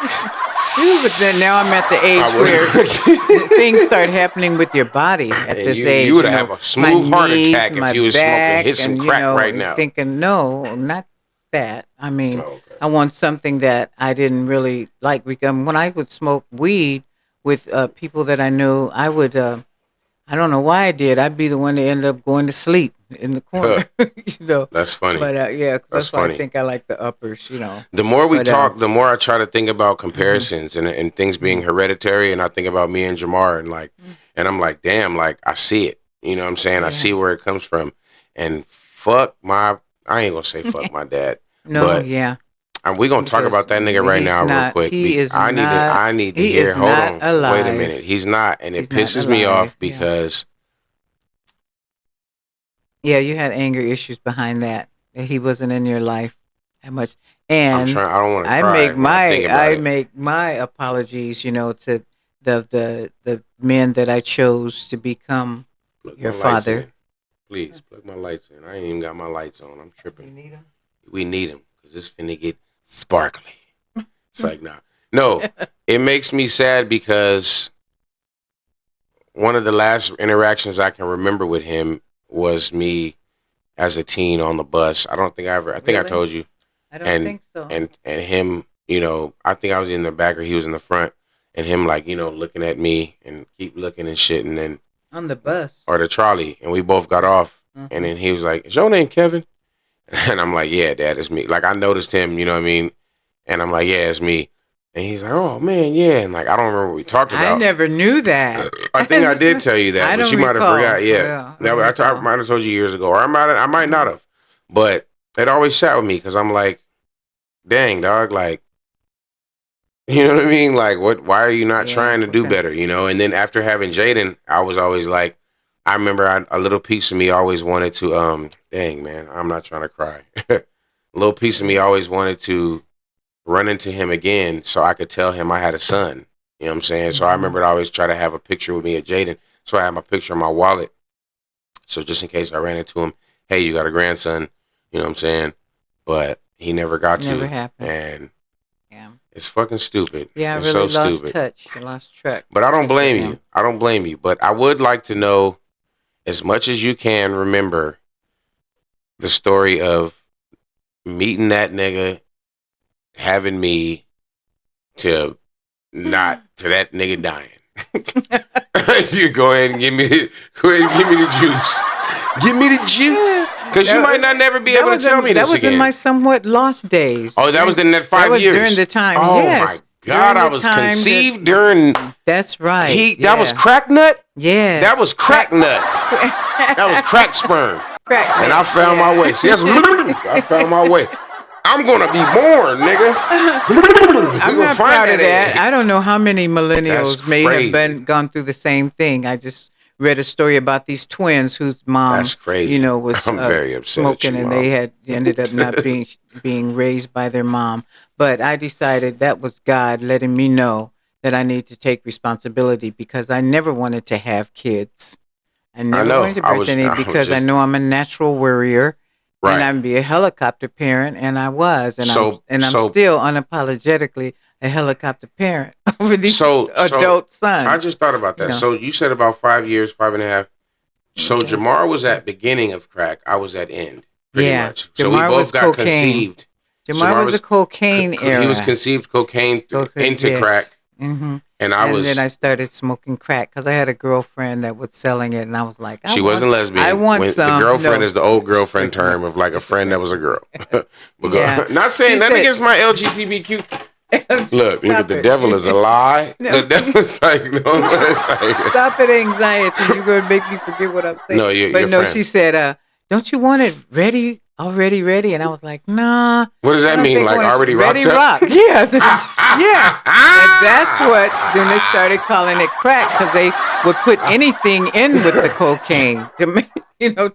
But then now I'm at the age where things start happening with your body at this age. You would have a smooth heart attack if you was smoking, hit some crack right now. Thinking, no, not that. I mean, I want something that I didn't really like. When I would smoke weed with people that I knew, I would I don't know why I did. I'd be the one that ended up going to sleep in the corner, you know. That's funny. But yeah, 'cause That's that's why I funny. think I like the uppers, you know. The more we But talk, the more I try to think about hmm comparisons and things being hmm hereditary, and I think about me and Jamar, and like, and I'm like, damn, like I see it. You know what I'm saying? I yeah. see where it comes from, and fuck my, I ain't gonna say fuck my dad, No, but yeah, we gonna talk because about that nigga right he's now, real not. quick. He is not. I need to He hear. is Hold not on, wait a alive. minute. He's not, and it He's not pisses me alive. off Yeah. because Yeah, you had anger issues behind that. That he wasn't in your life that much. I'm And trying. I don't want to cry when I think about I it. make my apologies, you know, to the men that I chose to become Plug my your lights father. in, please. Plug my lights in. I ain't even got my lights on. I'm tripping. You need them? We need them because this finna get sparkly. It's like, nah. No, it makes me sad because one of the last interactions I can remember with him was me as a teen on the bus. I don't think I ever, I think I Really? told you. I don't And, think so. and him, you know, I think I was in the back or he was in the front and him like, you know, looking at me and keep looking and shit. And then, On the bus. or the trolley. And we both got off. And Mm-hmm. then he was like, is your name Kevin? And I'm like, yeah, Dad, it's me. Like, I noticed him, you know what I mean? And I'm like, yeah, it's me. And he's like, oh, man, yeah. And like, I don't remember what we talked I about. never knew that. I think I did tell you that, I but don't you might have recall. forgot. Yeah. Yeah, I That, don't I recall. might have told you years ago, or I might not Mm-hmm. have. But it always sat with me because I'm like, dang, dog, like, you know what I mean? Like, what? Why are you not Yeah. trying to do Okay. better? You know? And then after having Jaden, I was always like, I remember a little piece of me always wanted to, dang, man, I'm not trying to cry. A little piece of me Yeah. always wanted to run into him again so I could tell him I had a son. You know what I'm saying? So I Mm-hmm. remember I always try to have a picture with me at Jaden. So I had my picture in my wallet. So just in case I ran into him, hey, you got a grandson. You know what I'm saying? But he never got Never to. happened. And Yeah. it's fucking stupid. Yeah, I It's so really lost stupid. touch. I lost track But I don't touch of blame you. him. I don't blame you. But I would like to know as much as you can remember the story of meeting that nigga, having me to not to that nigga dying. You go ahead and go ahead and give me the juice. Give me the juice. Cause you might not never be able to tell me That this was in again. my somewhat lost days. Oh, that was in that That 5 was during years. the time. Oh my Yes, God, during I the was time that. conceived during That's right. that was Yeah. crack nut? That Yes. was crack nut. That was crack sperm. And I Cracknet. found my way. See, that's I found my Yeah. way. I'm gonna be born, nigga. We I'm gonna not find proud of that that. egg. I don't know how many That's millennials may have crazy. been gone through the same thing. I just read a story about these twins whose mom, That's crazy. was I'm very upset at smoking, you, and they mom. had ended up not being raised by their mom. But I decided that was God letting me know that I need to take responsibility because I never wanted to have kids. I I never know. wanted to birth any I was because I just know I'm a natural worrier and right. I'd be a helicopter parent, and I was, and So I'm so still unapologetically a helicopter parent over these so adult I sons. just thought about You that. know. So you said about 5 years, 5.5. So Okay. Jamar was at beginning of crack. I was at end, pretty Yeah. much. So we Jamar was both got cocaine. conceived. Jamar Jamar was a was cocaine he was era. conceived cocaine Cocaine, into yes. crack, hmm and I And then was. I started smoking crack because I had a girlfriend that was selling it, and I was like, She wasn't I lesbian. want When the some. girlfriend No, is the old girlfriend just no, term of like a just a friend that friend. was a girl. But Yeah. not saying She nothing said, against my LGBTQ. Look, "Stop the devil is a it." lie. No. The devil's like no. It's like, Stop it, anxiety. You're gonna make me forget what I'm saying. no, But your no, friend. she said, don't you want it ready? Already ready? And I was like, nah, What does I that don't mean? think I Like want it already ready rocked up? rock. Yeah. Yes. And that's what then they started calling it crack because they would put anything in with the cocaine to make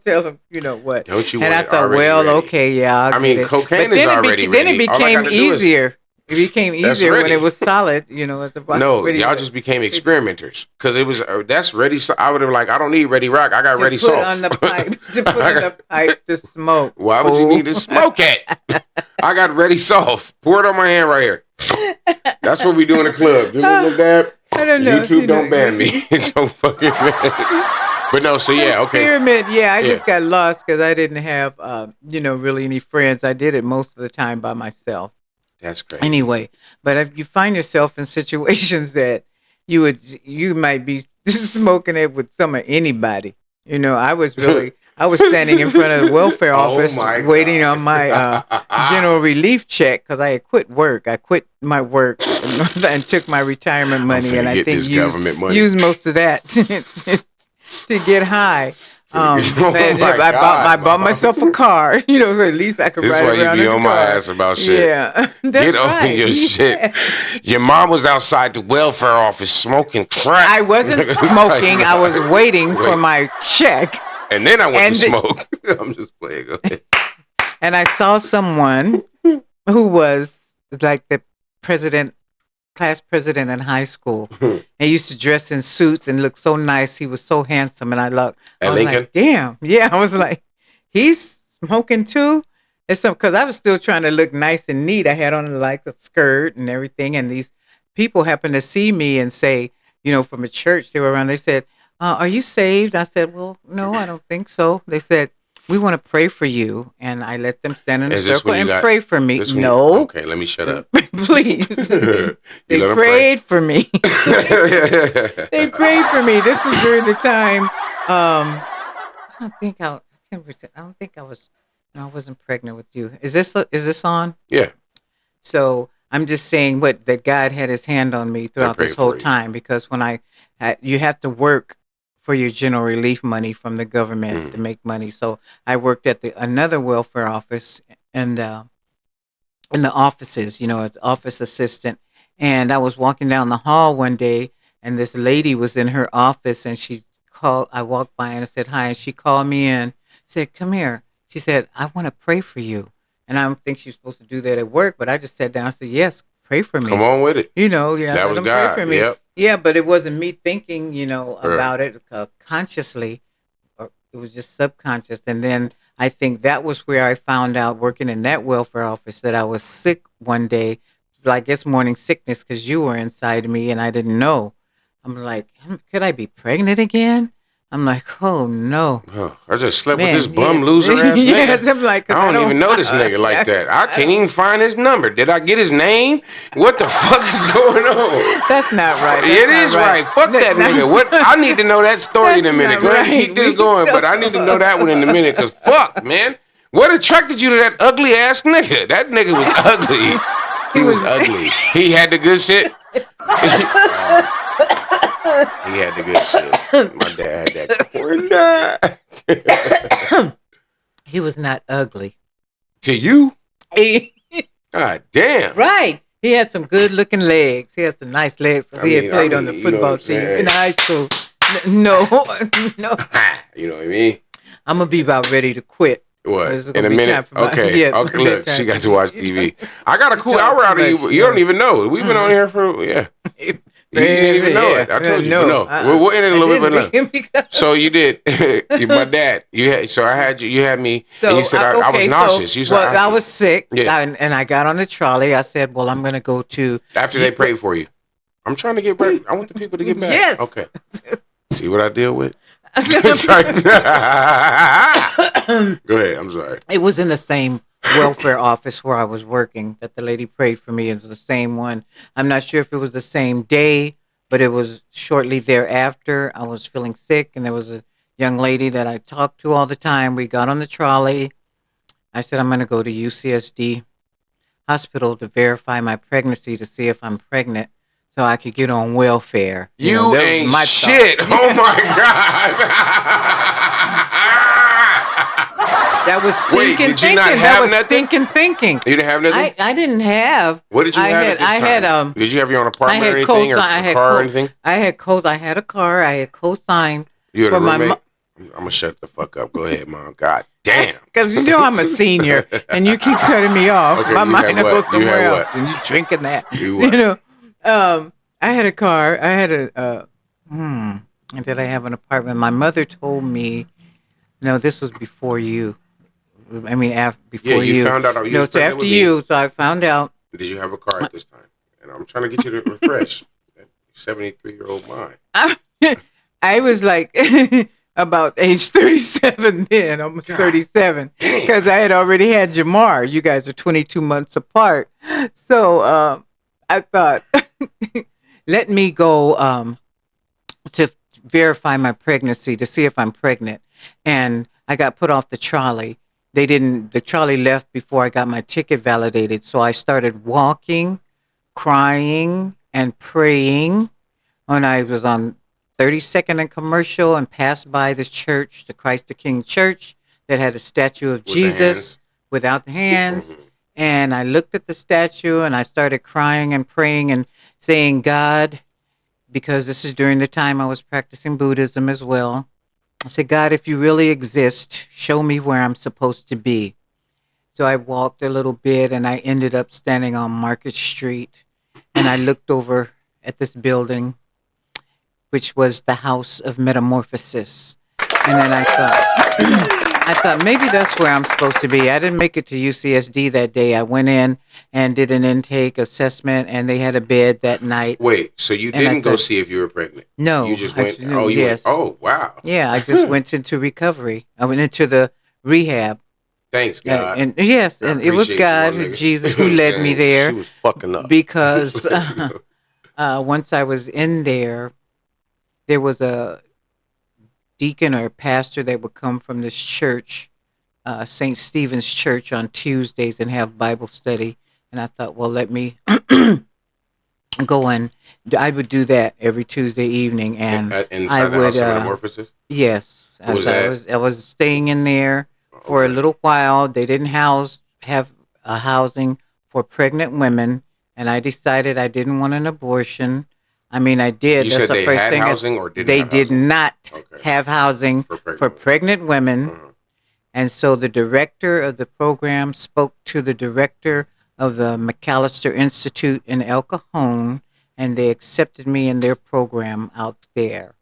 tell them, what. Don't you And want I it thought, already well, ready? okay, yeah, I'll I get mean, it. cocaine But is already then it ready. All I got became to do is easier. It became that's easier when it ready. was solid, as a No, ready y'all to just became experimenters because it was that's ready. I would have like I don't need ready rock. I got ready put on soft. the pipe to put in the pipe to smoke. Why would you Fool. need to smoke it? I got ready soft. Pour it on my hand right here. That's what we do in the club. Give me a little dab. I don't know. YouTube don't ban me. Don't fucking ban. But no, so yeah, okay. Experiment. Yeah, I Yeah, just got lost because I didn't have, really any friends. I did it most of the time by myself. that's crazy. Anyway, but if you find yourself in situations that you might be smoking it with some of anybody. I was standing in front of the welfare Oh office my waiting on god. my general relief check because I had quit work. I quit my work and took my retirement I'm money, and finna I get think this government money. used most of that to get high. Finna get, oh And my I god, bought mom. myself a car, so at least I could This is ride why you around be in the on my car. ass about shit. Yeah, Get that's on right. your shit. Yes. Your mom was outside the welfare office smoking crack. I wasn't It's like, smoking. I was waiting for wait. my check, And then I went to and smoke. I'm just playing. Go ahead. and I saw someone who was like the president, class president in high school. And used to dress in suits and look so nice. He was so handsome, and I At was Lincoln? like, damn, yeah. I was like, he's smoking too. It's some because I was still trying to look nice and neat. I had on like a skirt and everything, and these people happened to see me and say, from a church they were around. They said, "Are you saved?" I said, "Well, no, I don't think so." They said, "We want to pray for you," and I let them stand in a Is this circle when you and got pray for me. this one? No, Okay, let me shut up. please. You They let them pray. prayed for me. They prayed for me. This was during the time. I don't think I. I don't think I was. No, I wasn't pregnant with you. Is this on? Yeah, So I'm just saying what that God had His hand on me I throughout this prayed whole for you. time because when you have to work for your general relief money from the government to Mm. make money. So I worked at another welfare office and in the offices, as office assistant. And I was walking down the hall one day, and this lady was in her office, and she called. I walked by and I said hi, and she called me in. Said, "Come here." She said, "I want to pray for you." And I don't think she's supposed to do that at work, but I just sat down and said, "Yes, pray for Come me." on with it. Yeah, That let was them pray for God. me. Yep. Yeah, but it wasn't me thinking, Right. about it consciously, or it was just subconscious. And then I think that was where I found out working in that welfare office that I was sick one day, I guess morning sickness because you were inside me and I didn't know. I'm like, could I be pregnant again? I'm like, oh no, Huh. I just slept with this man, yeah, bum loser ass nigga. yes. I'm like, because I I don't don't, even know this nigga like that. I I can't don't. even find his number. Did I get his name? What the fuck is going on? That's not right. That's It not is right. Fuck that nigga. What? I need to know that story in That's a minute. not Go ahead and keep right. this going, but I need to know that one in a minute. Cause fuck, man. What attracted you to that ugly ass nigga? That nigga was ugly. He was ugly. He had the good shit. He had the good shit. My dad had that corn dog. He was not ugly. To you? He- God damn. right. He had some good looking legs. He had some nice legs because he had played on the you know what football I'm team saying? in high school. No, no. You know what I mean? I'm gonna be about ready to quit. What? This is In gonna a be minute? time for my Okay. yeah. Okay, look, she bedtime got for to me. watch TV. I got a You cool talk hour too out of you. much, You don't even know. We've been on here for, yeah. You didn't even know it. I told you. But no, we'll end it a little bit later. So you did. My dad. So I had you. You had me. And you said I was nauseous. You said I was sick. Yeah. And I got on the trolley. I said, "Well, I'm gonna go to." After they prayed for you. I'm trying to get back. I want the people to get back. Yes. Okay. See what I deal with? Sorry. Go ahead. I'm sorry. It was in the same welfare office where I was working that the lady prayed for me. It was the same one. I'm not sure if it was the same day, but it was shortly thereafter. I was feeling sick, and there was a young lady that I talked to all the time. We got on the trolley. I said, I'm going to go to UCSD hospital to verify my pregnancy to see if I'm pregnant so I could get on welfare. You that was ain't my shit. thoughts. Oh my God. That was Wait, stinking did you thinking. not That have was nothing? stinking thinking. You didn't have nothing? I didn't have. What did you have at this I time? had Did you have your own I apartment had or anything? Or I a had car or anything? I had I had a car. I had co-signed You had a for my roommate? I'm going to shut the fuck up. Go ahead, Mom. God damn. because I'm a senior and you keep cutting me off. Okay, My you mind had will go what? You somewhere had else, what? and you drinking that. You what? I had a car. I had and did I have an apartment? My mother told me, no, this was before you. I mean, Yeah, before you you. found out you No, was so pregnant after with me. you. So I found out. Did you have a car at this time? And I'm trying to get you to refresh. 73-year-old mind. I was like about age 37 then, almost God 37, damn. because I had already had Jamar. You guys are 22 months apart. So I thought, let me go to verify my pregnancy to see if I'm pregnant. And I got put off the trolley. The trolley left before I got my ticket validated. So I started walking, crying, and praying when I was on 32nd and Commercial and passed by this church, the Christ the King Church, that had a statue of With the Jesus hands. without the hands. Hmm. And I looked at the statue and I started crying and praying and saying, God, because this is during the time I was practicing Buddhism as well. I said, God, if you really exist, show me where I'm supposed to be. So I walked a little bit and I ended up standing on Market Street and I looked over at this building, which was the House of Metamorphosis. And then I thought, I thought maybe that's where I'm supposed to be. I didn't make it to UCSD that day. I went in and did an intake assessment, and they had a bed that night. Wait, so you And I didn't go thought, see if you were pregnant? You no, just went. Oh, you went. yes, Oh, wow. yeah, I just went into recovery. I went into the rehab. Thanks, God. And yes, I and it was appreciate you, my God, Jesus, who nigga. led me Dang, she there was fucking up. because once I was in there was a deacon or a pastor that would come from this church, St. Stephen's Church, on Tuesdays and have Bible study. And I thought, well, let me go and I would do that every Tuesday evening, and I Inside the would House of Metamorphosis. yes, What was as I that? was I was staying in there for a Okay. little while. They didn't have a housing for pregnant women, and I decided I didn't want an abortion. I mean, I did. You That's said the they first had thing. housing or didn't They have did housing? not Okay. have housing For for pregnant women. pregnant women. Uh-huh. And so the director of the program spoke to the director of the McAllister Institute in El Cajon, and they accepted me in their program out there.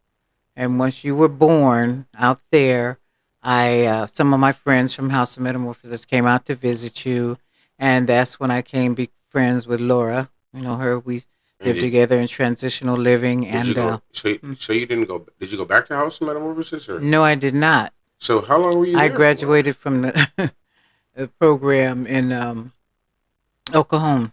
And once you were born out there, I some of my friends from House of Metamorphosis came out to visit you, and that's when I came be friends with Laura. You know her. We And lived together in transitional living, did you and go? So you didn't go? Did you go back to House of Metamorphosis or? no, I did not. So how long were you I there for? graduated from the, the program in El Cajon,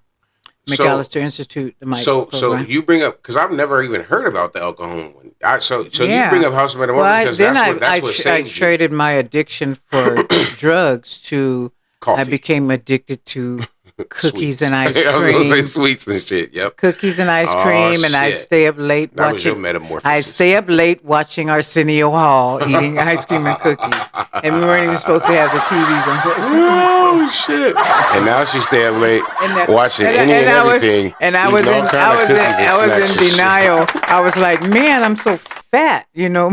So McAllister Institute, my so program. you bring up because I've never even heard about the alcohol one. So you bring Yeah. up House of Well, Metamorphosis because then that's what I saved you. traded my addiction for drugs to. I Coffee, became addicted to cookies and sweets. ice I was gonna say cream. sweets and shit. Yep. Cookies and ice Oh cream, and I'd shit, stay up late that was your watching. I'd metamorphosis. stay up late watching Arsenio Hall eating ice cream and cookies, and we weren't even supposed to have the TVs on. Oh shit! And now she stay up late watching any and I was everything, and eating all kind of cookies and I was snacks in and shit. denial. I was like, man, I'm so fat. You know,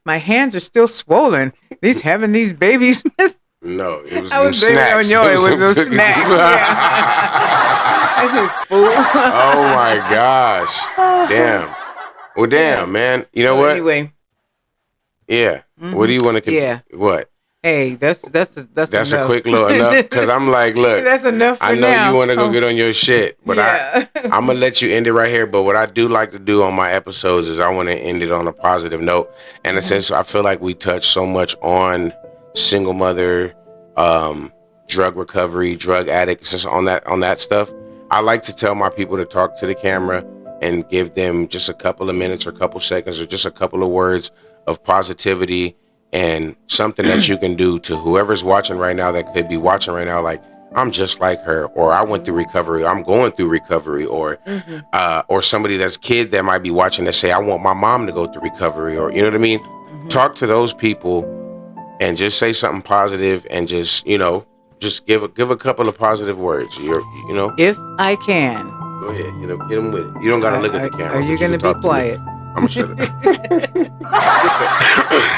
my hands are still swollen. These having these babies. No, it was I them was blaming it on snacks. you. It was them those cookies. snacks. Yeah. I said, fool. Oh my gosh! Damn. Well, Yeah. damn, man. You know So what? anyway, Yeah. What do you want to yeah. What? Hey, that's That's a enough. quick little enough because I'm like, look, That's enough for I know you now. want to go Oh, get on your shit, but yeah. I'm gonna let you end it right here. But what I do like to do on my episodes is I want to end it on a positive note. And since I feel like we touch so much on single mother, drug recovery, drug addicts, just on that stuff, I like to tell my people to talk to the camera and give them just a couple of minutes or a couple seconds or just a couple of words of positivity and something that you can do to whoever's watching right now that could be watching right now, like, I'm just like her, or I went through recovery, I'm going through recovery, or somebody that's kid that might be watching that say, I want my mom to go through recovery, or you know what I mean? Talk to those people and just say something positive and just, just give a couple of positive words. If I can. Go ahead, hit them with it. You don't gotta look at the camera. Are you but going to can be talk to me. quiet? I'm gonna shut it.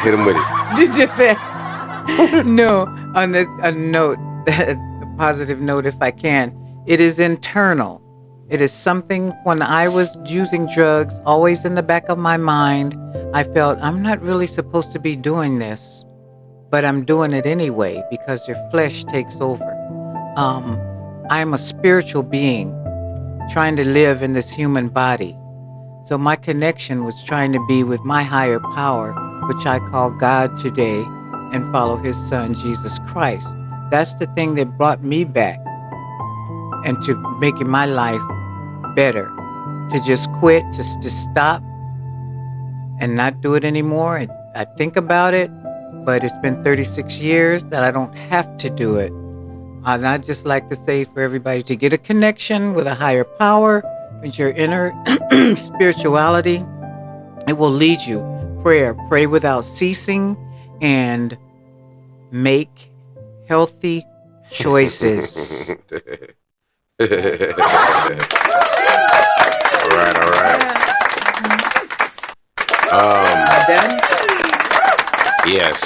Hit them with it. Did you say? No, on a note, a positive note, if I can. It is internal. It is something when I was using drugs, always in the back of my mind, I felt I'm not really supposed to be doing this, but I'm doing it anyway because your flesh takes over. I'm a spiritual being trying to live in this human body. So my connection was trying to be with my higher power, which I call God today, and follow his son, Jesus Christ. That's the thing that brought me back and to making my life better. To just quit, to stop and not do it anymore. And I think about it, but it's been 36 years that I don't have to do it. And I just like to say for everybody to get a connection with a higher power, with your inner spirituality. It will lead you. Prayer, pray without ceasing, and make healthy choices. All right, all right. Done? Yes,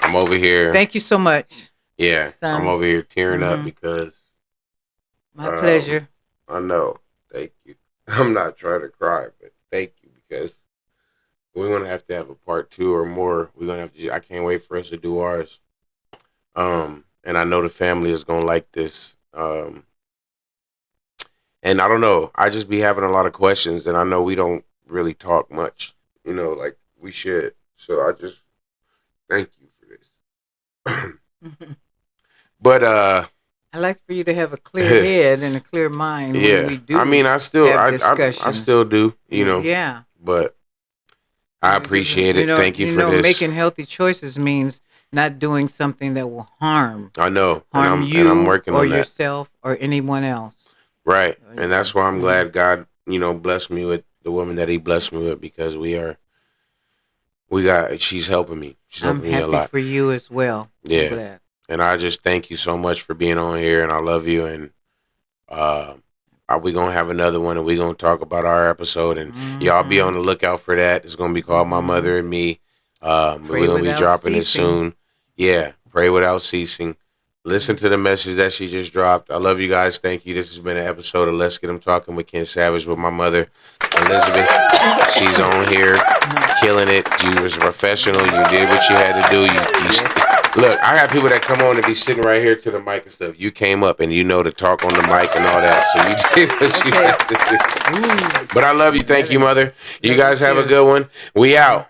I'm over here. Thank you so much. Yeah, Son. I'm over here tearing up because my pleasure. I know. Thank you. I'm not trying to cry, but thank you because we're gonna have to have a part 2 or more. We're gonna have to. I can't wait for us to do ours. And I know the family is gonna like this. And I don't know. I just be having a lot of questions, and I know we don't really talk much. Like we should. So I just thank you for this. But I like for you to have a clear head and a clear mind yeah. when we do. I mean, I still, have I discussions. still do. Yeah. But I appreciate it. Thank you for this. Making healthy choices means not doing something that will harm. I know, harm you and I'm working or on that. yourself or anyone else. Right, and that's why I'm glad God, blessed me with the woman that He blessed me with because she's helping me. She's helping me a lot. I'm happy for you as well. Yeah, I'm glad. And I just thank you so much for being on here, and I love you. And we gonna have another one, and we gonna talk about our episode, and y'all be on the lookout for that. It's gonna be called My Mother and Me. We're gonna be dropping it soon. Yeah, pray without ceasing. Listen to the message that she just dropped. I love you guys. Thank you. This has been an episode of Let's Get 'Em Talking with Ken Savage with my mother, Elizabeth. She's on here, killing it. You was a professional. You did what you had to do. You look, I got people that come on and be sitting right here to the mic and stuff. You came up and you know to talk on the mic and all that. So you did what you had to do. But I love you. Thank you, mother. You guys have a good one. We out.